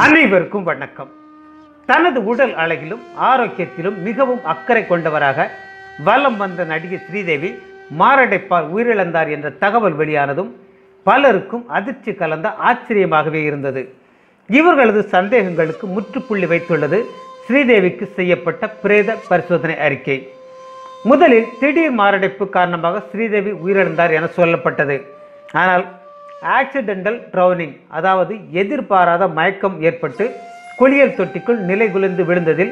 அனைவருக்கும் வணக்கம். தனது உடல் அழகிலும் ஆரோக்கியத்திலும் மிகவும் அக்கறை கொண்டவராக வலம் வந்த நடிகை ஸ்ரீதேவி மாரடைப்பால் உயிரிழந்தார் என்ற தகவல் வெளியானதும் பலருக்கும் அதிர்ச்சி கலந்த ஆச்சரியமாகவே இருந்தது. இவர்களது சந்தேகங்களுக்கு முற்றுப்புள்ளி வைத்துள்ளது ஸ்ரீதேவிக்கு செய்யப்பட்ட பிரேத பரிசோதனை அறிக்கை. முதலில் திடீர் மாரடைப்பு காரணமாக ஸ்ரீதேவி உயிரிழந்தார் என சொல்லப்பட்டது. ஆனால் ஆக்சிடென்டல் ட்ரௌனிங், அதாவது எதிர்பாராத மயக்கம் ஏற்பட்டு குளியல் தொட்டிக்குள் நிலைகுலைந்து விழுந்ததில்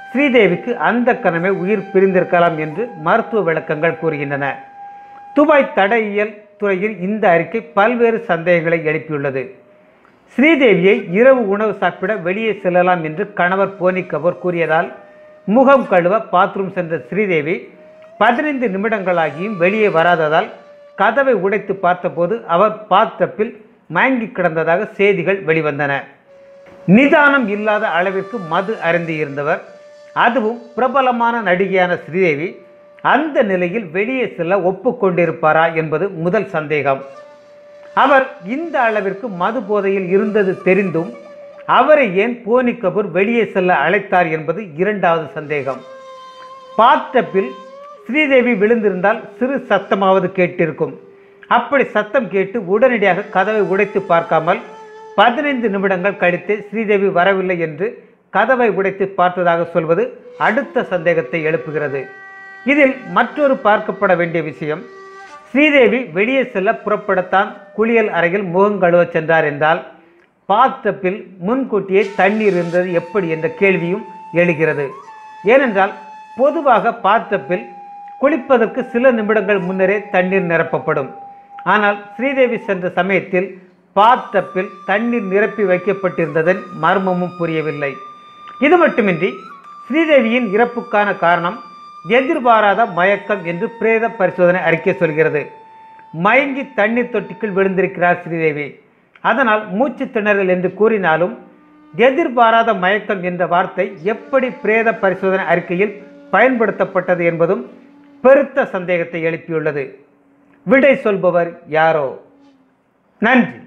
ஸ்ரீதேவிக்கு அந்த கணமே உயிர் பிரிந்திருக்கலாம் என்று மருத்துவ விளக்கங்கள் கூறுகின்றன. துபாய் தடயியல் துறையில் இந்த அறிக்கை பல்வேறு சந்தேகங்களை எழுப்பியுள்ளது. ஸ்ரீதேவியை இரவு உணவு சாப்பிட வெளியே செல்லலாம் என்று கணவர் போனி கபூர் கூறியதால் முகம் கழுவ பாத்ரூம் சென்ற ஸ்ரீதேவி 15 நிமிடங்களாகியும் வெளியே வராததால் கதவை உடைத்து பார்த்தபோது அவர் பாத்டப்பில் மயங்கி கிடந்ததாக செய்திகள் வெளிவந்தன. நிதானம் இல்லாத அளவிற்கு மது அருந்தியிருந்தவர், அதுவும் பிரபலமான நடிகையான ஸ்ரீதேவி அந்த நிலையில் வெளியே செல்ல ஒப்புக்கொண்டிருப்பாரா என்பது முதல் சந்தேகம். அவர் இந்த அளவிற்கு மது போதையில் இருந்தது தெரிந்தும் அவரை ஏன் போனி கபூர் வெளியே செல்ல அழைத்தார் என்பது இரண்டாவது சந்தேகம். பாத்டப்பில் ஸ்ரீதேவி விழுந்திருந்தால் சிறு சத்தமாவது கேட்டிருக்கும். அப்படி சத்தம் கேட்டு உடனடியாக கதவை உடைத்து பார்க்காமல் 15 நிமிடங்கள் கழித்து ஸ்ரீதேவி வரவில்லை என்று கதவை உடைத்து பார்த்ததாக சொல்வது அடுத்த சந்தேகத்தை எழுப்புகிறது. இதில் மற்றொரு பார்க்கப்பட வேண்டிய விஷயம், ஸ்ரீதேவி வெளியே செல்ல புறப்படத்தான் குளியல் அறையில் முகம் கழுவ சென்றார் என்றால் பாத்டப்பில் முன்கூட்டியே தண்ணீர் இருந்தது எப்படி என்ற கேள்வியும் எழுகிறது. ஏனென்றால் பொதுவாக பாத்டப்பில் குளிப்பதற்கு சில நிமிடங்கள் முன்னரே தண்ணீர் நிரப்பப்படும். ஆனால் ஸ்ரீதேவி சென்ற சமயத்தில் பாத்டப்பில் தண்ணீர் நிரப்பி வைக்கப்பட்டிருந்ததன் மர்மமும் புரியவில்லை. இது மட்டுமின்றி ஸ்ரீதேவியின் இறப்புக்கான காரணம் எதிர்பாராத மயக்கம் என்று பிரேத பரிசோதனை அறிக்கை சொல்கிறது. மயங்கி தண்ணீர் தொட்டிக்குள் விழுந்திருக்கிறார் ஸ்ரீதேவி. அதனால் மூச்சு திணறல் என்று கூறினாலும் எதிர்பாராத மயக்கம் என்ற வார்த்தை எப்படி பிரேத பரிசோதனை அறிக்கையில் பயன்படுத்தப்பட்டது என்பதும் பெருத்த சந்தேகத்தை எழுப்பியுள்ளது. விடை சொல்பவர் யாரோ? நன்றி.